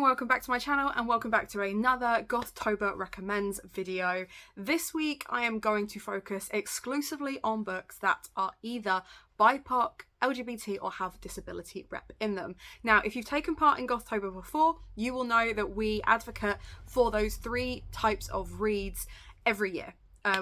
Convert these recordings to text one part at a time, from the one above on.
welcome back to my channel and welcome back to another Gothtober Recommends video. This week I am going to focus exclusively on books that are either BIPOC, LGBT or have disability rep in them. Now, if you've taken part in Gothtober before, you will know that we advocate for those three types of reads every year.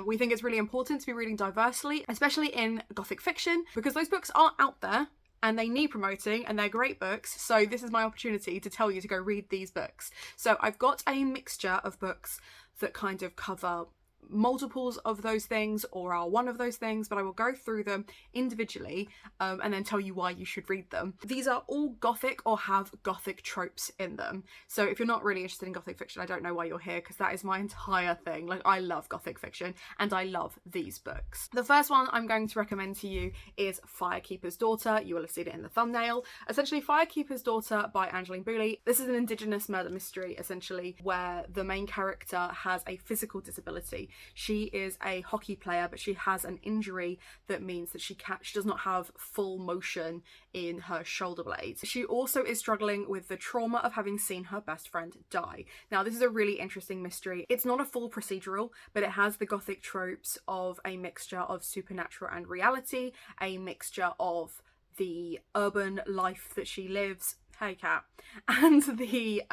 We think it's really important to be reading diversely, especially in Gothic fiction, because those books are out there and they need promoting and they're great books. So this is my opportunity to tell you to go read these books. So I've got a mixture of books that kind of cover multiples of those things or are one of those things, but I will go through them individually and then tell you why you should read them. These are all Gothic or have Gothic tropes in them. So if you're not really interested in Gothic fiction, I don't know why you're here, because that is my entire thing. Like, I love Gothic fiction and I love these books. The first one I'm going to recommend to you is Firekeepers Daughter. You will have seen it in the thumbnail. Essentially, Firekeepers Daughter by Angeline Booley. This is an Indigenous murder mystery, essentially, where the main character has a physical disability. She is a hockey player, but she has an injury that means that she does not have full motion in her shoulder blades. She also is struggling with the trauma of having seen her best friend die. Now, this is a really interesting mystery. It's not a full procedural, but it has the Gothic tropes of a mixture of supernatural and reality, a mixture of the urban life that she lives, hey cat, and the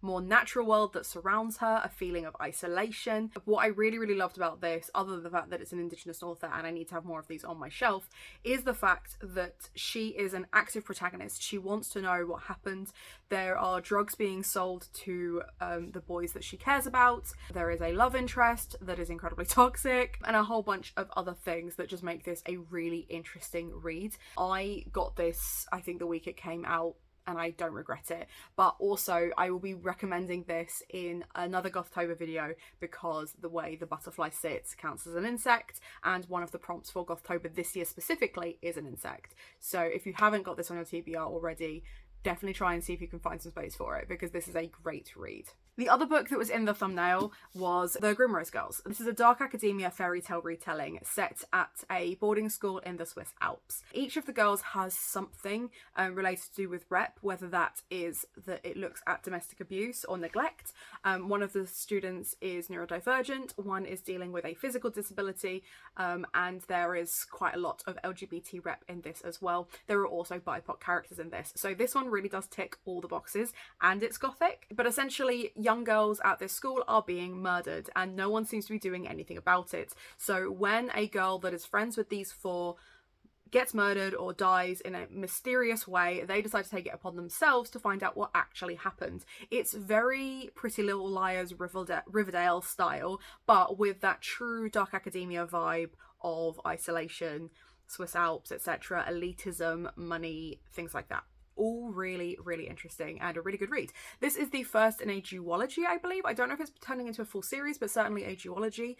more natural world that surrounds her, a feeling of isolation. What I really loved about this, other than the fact that it's an Indigenous author and I need to have more of these on my shelf, is the fact that she is an active protagonist. She wants to know what happened. There are drugs being sold to the boys that she cares about. There is a love interest that is incredibly toxic, and a whole bunch of other things that just make this a really interesting read. I got this, I think, the week it came out, and I don't regret it. But also, I will be recommending this in another Gothtober video because the way the butterfly sits counts as an insect, and one of the prompts for Gothtober this year specifically is an insect. So if you haven't got this on your TBR already, definitely try and see if you can find some space for it, because this is a great read. The other book that was in the thumbnail was The Grimros Girls. This is a dark academia fairy tale retelling set at a boarding school in the Swiss Alps. Each of the girls has something related to do with rep, whether that is that it looks at domestic abuse or neglect. One of the students is neurodivergent, one is dealing with a physical disability, and there is quite a lot of LGBT rep in this as well. There are also BIPOC characters in this. So this one really does tick all the boxes, and it's Gothic, but essentially young girls at this school are being murdered and no one seems to be doing anything about it. So when a girl that is friends with these four gets murdered or dies in a mysterious way, they decide to take it upon themselves to find out what actually happened. It's very Pretty Little Liars Riverdale style, but with that true dark academia vibe of isolation, Swiss Alps, etc., elitism, money, things like that. All really interesting and a really good read. This is the first in a duology, I believe. I don't know if it's turning into a full series, but certainly a duology,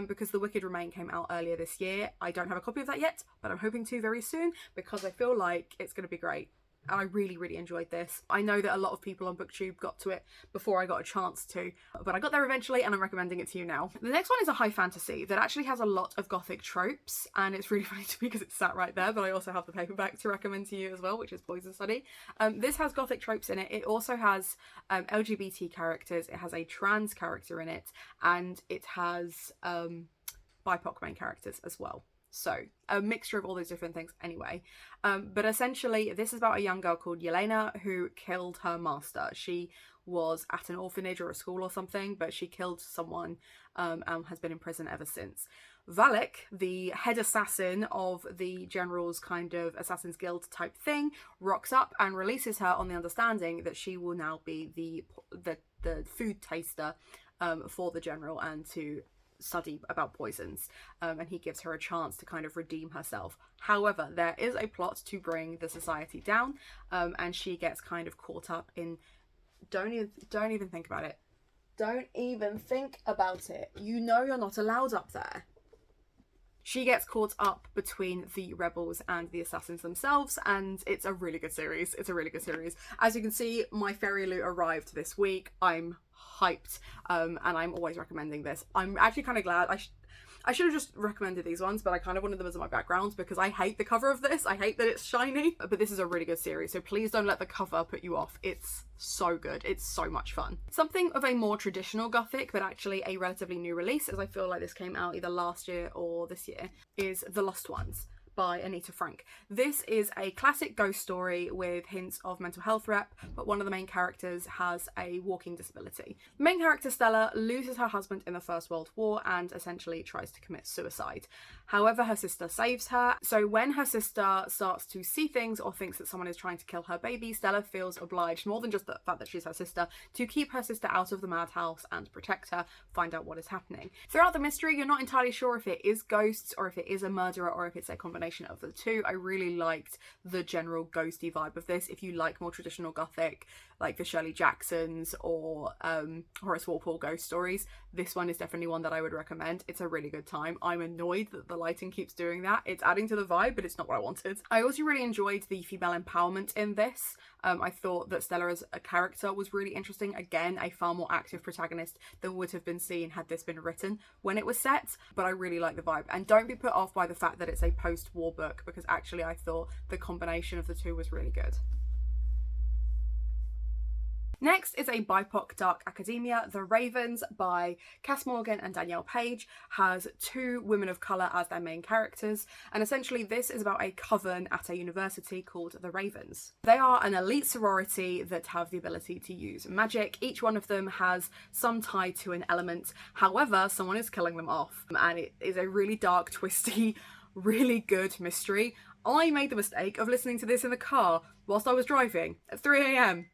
because The Wicked Remain came out earlier this year. I don't have a copy of that yet, but I'm hoping to very soon, because I feel like it's going to be great. And I really enjoyed this. I know that a lot of people on BookTube got to it before I got a chance to, but I got there eventually and I'm recommending it to you now. The next one is a high fantasy that actually has a lot of Gothic tropes, and it's really funny to me because it's sat right there, but I also have the paperback to recommend to you as well, which is Poison Study. This has Gothic tropes in it. It also has LGBT characters, it has a trans character in it, and it has BIPOC main characters as well. So a mixture of all those different things anyway. But essentially this is about a young girl called Yelena who killed her master. She was at an orphanage or a school or something, but she killed someone and has been in prison ever since. Valak, the head assassin of the general's kind of Assassin's Guild type thing, rocks up and releases her on the understanding that she will now be the food taster for the general and to study about poisons, and he gives her a chance to kind of redeem herself. However, there is a plot to bring the society down, and she gets kind of caught up in don't even think about it. Don't even think about it. You know you're not allowed up there. She gets caught up between the rebels and the assassins themselves, and it's a really good series. It's a really good series. As you can see, my fairy loot arrived this week. I'm hyped, and I'm always recommending this. I'm actually kind of glad. I should have just recommended these ones, but I kind of wanted them as my background because I hate the cover of this. I hate that it's shiny, but this is a really good series, so please don't let the cover put you off. It's so good. It's so much fun. Something of a more traditional Gothic, but actually a relatively new release, as I feel like this came out either last year or this year, is The Lost Ones by Anita Frank. This is a classic ghost story with hints of mental health rep, but one of the main characters has a walking disability. The main character, Stella, loses her husband in the First World War and essentially tries to commit suicide. However, her sister saves her, so when her sister starts to see things or thinks that someone is trying to kill her baby, Stella feels obliged, more than just the fact that she's her sister, to keep her sister out of the madhouse and protect her, find out what is happening. Throughout the mystery, you're not entirely sure if it is ghosts or if it is a murderer or if it's a combination of the two. I really liked the general ghosty vibe of this. If you like more traditional Gothic, like the Shirley Jacksons or Horace Walpole ghost stories, this one is definitely one that I would recommend. It's a really good time. I'm annoyed that the lighting keeps doing that. It's adding to the vibe, but it's not what I wanted. I also really enjoyed the female empowerment in this. I thought that Stella as a character was really interesting. Again, a far more active protagonist than would have been seen had this been written when it was set, but I really like the vibe. And don't be put off by the fact that it's a post-war book, because actually I thought the combination of the two was really good. Next is a BIPOC dark academia. The Ravens by Cass Morgan and Danielle Page has two women of colour as their main characters, and essentially this is about a coven at a university called the Ravens. They are an elite sorority that have the ability to use magic. Each one of them has some tie to an element, however someone is killing them off, and it is a really dark, twisty, really good mystery. I made the mistake of listening to this in the car whilst I was driving at 3 AM.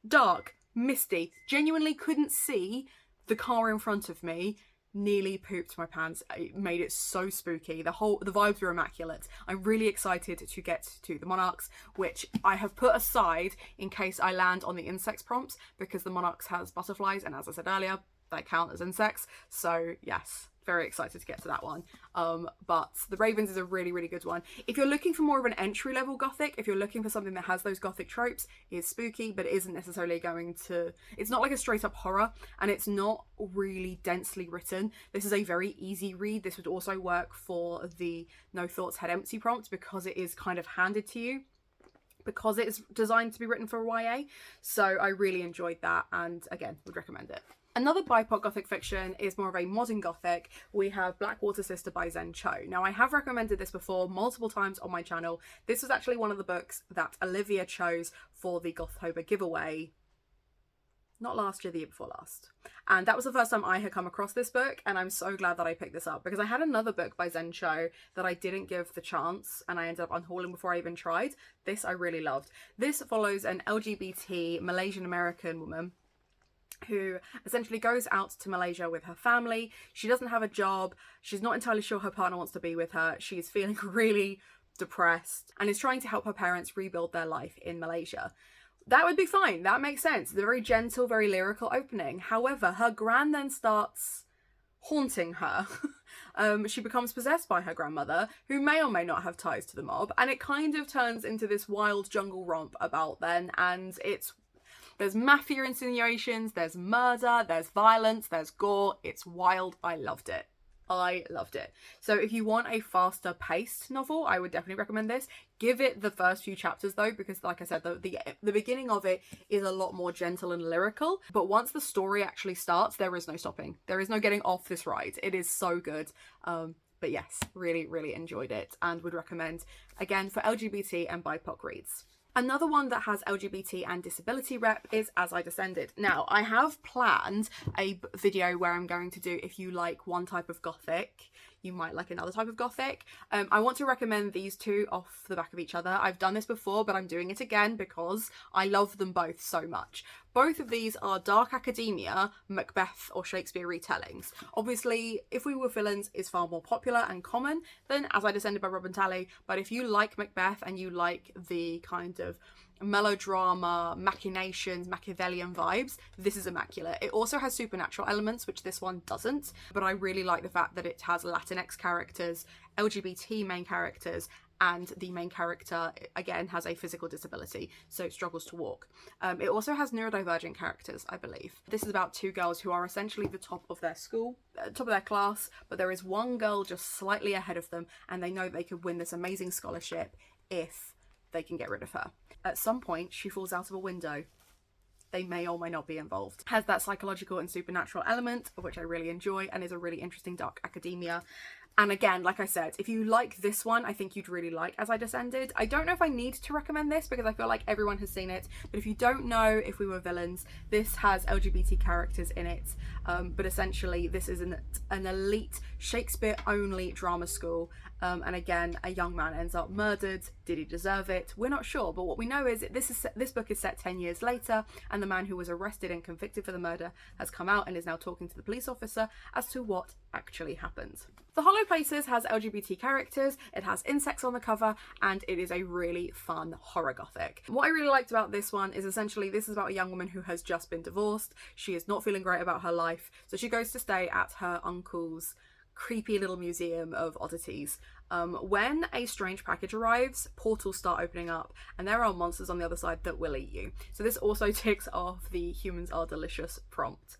Dark, misty, genuinely couldn't see the car in front of me, nearly pooped my pants. It made it so spooky. The vibes were immaculate. I'm really excited to get to the Monarchs, which I have put aside in case I land on the insects prompts, because the Monarchs has butterflies, and as I said earlier, they count as insects. So yes, very excited to get to that one. But the Ravens is a really, really good one. If you're looking for more of an entry-level Gothic, if you're looking for something that has those Gothic tropes, is spooky, but it isn't necessarily going to... It's not like a straight-up horror, and it's not really densely written. This is a very easy read. This would also work for the No Thoughts Head Empty prompt, because it is kind of handed to you, because it is designed to be written for YA. So I really enjoyed that, and again, would recommend it. Another BIPOC Gothic fiction is more of a modern Gothic. We have Blackwater Sister by Zen Cho. Now, I have recommended this before multiple times on my channel. This was actually one of the books that Olivia chose for the Gothtober giveaway. Not last year, the year before last. And that was the first time I had come across this book, and I'm so glad that I picked this up, because I had another book by Zen Cho that I didn't give the chance, and I ended up unhauling before I even tried. This I really loved. This follows an LGBT Malaysian American woman who essentially goes out to Malaysia with her family. She doesn't have a job. She's not entirely sure her partner wants to be with her. She's feeling really depressed and is trying to help her parents rebuild their life in Malaysia. That would be fine. That makes sense. It's a very gentle, very lyrical opening. However, her gran then starts haunting her. She becomes possessed by her grandmother, who may or may not have ties to the mob, and it kind of turns into this wild jungle romp about then, and there's mafia insinuations, there's murder, there's violence, there's gore. It's wild. I loved it. I loved it. So if you want a faster paced novel, I would definitely recommend this. Give it the first few chapters though, because like I said, the beginning of it is a lot more gentle and lyrical, but once the story actually starts, there is no stopping. There is no getting off this ride. It is so good. But yes, really, really enjoyed it and would recommend, again, for LGBT and BIPOC reads. Another one that has LGBT and disability rep is As I Descended. Now, I have planned a video where I'm going to do, if you like one type of Gothic, you might like another type of Gothic. I want to recommend these two off the back of each other. I've done this before, but I'm doing it again because I love them both so much. Both of these are dark academia, Macbeth or Shakespeare retellings. Obviously, If We Were Villains is far more popular and common than As I Descended by Robin Talley, but if you like Macbeth and you like the kind of melodrama, machinations, Machiavellian vibes, this is immaculate. It also has supernatural elements, which this one doesn't, but I really like the fact that it has Latinx characters, LGBT main characters, and the main character, again, has a physical disability, so struggles to walk. It also has neurodivergent characters, I believe. This is about two girls who are essentially the top of their school, top of their class, but there is one girl just slightly ahead of them, and they know they could win this amazing scholarship if they can get rid of her. At some point, she falls out of a window. They may or may not be involved. Has that psychological and supernatural element, which I really enjoy, and is a really interesting dark academia. And again, like I said, if you like this one, I think you'd really like As I Descended. I don't know if I need to recommend this because I feel like everyone has seen it, but if you don't know If We Were Villains, this has LGBT characters in it, but essentially this is an elite Shakespeare-only drama school, and again, a young man ends up murdered. Did he deserve it? We're not sure, but what we know is this book is set 10 years later, and the man who was arrested and convicted for the murder has come out and is now talking to the police officer as to what actually happened. The Hollow Places has LGBT characters, it has insects on the cover, and it is a really fun horror gothic. What I really liked about this one is essentially this is about a young woman who has just been divorced. She is not feeling great about her life, so she goes to stay at her uncle's creepy little museum of oddities. When a strange package arrives, portals start opening up and there are monsters on the other side that will eat you. So this also ticks off the humans are delicious prompt.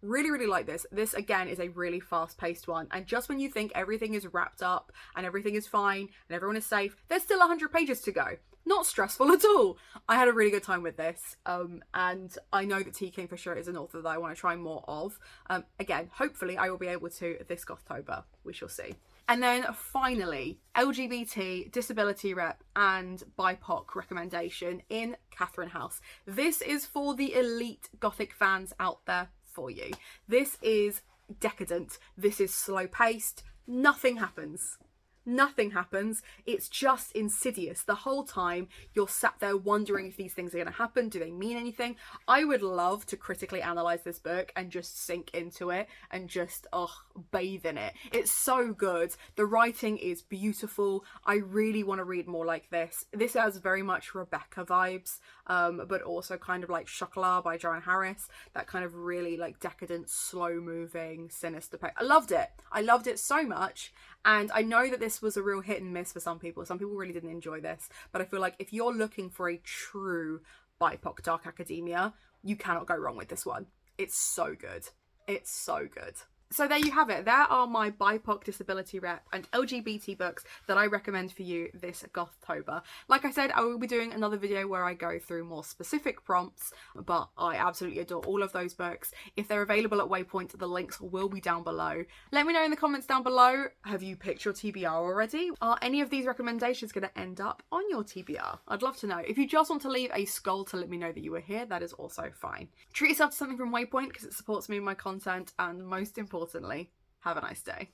Really like this. This again is a really fast-paced one, and just when you think everything is wrapped up and everything is fine and everyone is safe, there's still 100 pages to go. Not stressful at all. I had a really good time with this, and I know that T. Kingfisher is an author that I want to try more of. Again, hopefully I will be able to this Gothtober. We shall see. And then finally, LGBT, disability rep and BIPOC recommendation in Catherine House. This is for the elite Gothic fans out there for you. This is decadent. This is slow paced. Nothing happens. Nothing happens. It's just insidious. The whole time you're sat there wondering if these things are going to happen. Do they mean anything? I would love to critically analyze this book and just sink into it and just bathe in it. It's so good. The writing is beautiful. I really want to read more like this. This has very much Rebecca vibes, but also kind of like Chocolat by Joanne Harris. That kind of really like decadent, slow moving, sinister pace. I loved it. I loved it so much. And I know that this was a real hit and miss for some people. Some people really didn't enjoy this. But I feel like if you're looking for a true BIPOC dark academia, you cannot go wrong with this one. It's so good. It's so good. So there you have it. There are my BIPOC, disability rep and LGBT books that I recommend for you this Gothtober. Like I said, I will be doing another video where I go through more specific prompts, but I absolutely adore all of those books. If they're available at Waypoint, the links will be down below. Let me know in the comments down below, have you picked your TBR already? Are any of these recommendations going to end up on your TBR? I'd love to know. If you just want to leave a skull to let me know that you were here, that is also fine. Treat yourself to something from Waypoint because it supports me and my content, and most importantly, have a nice day.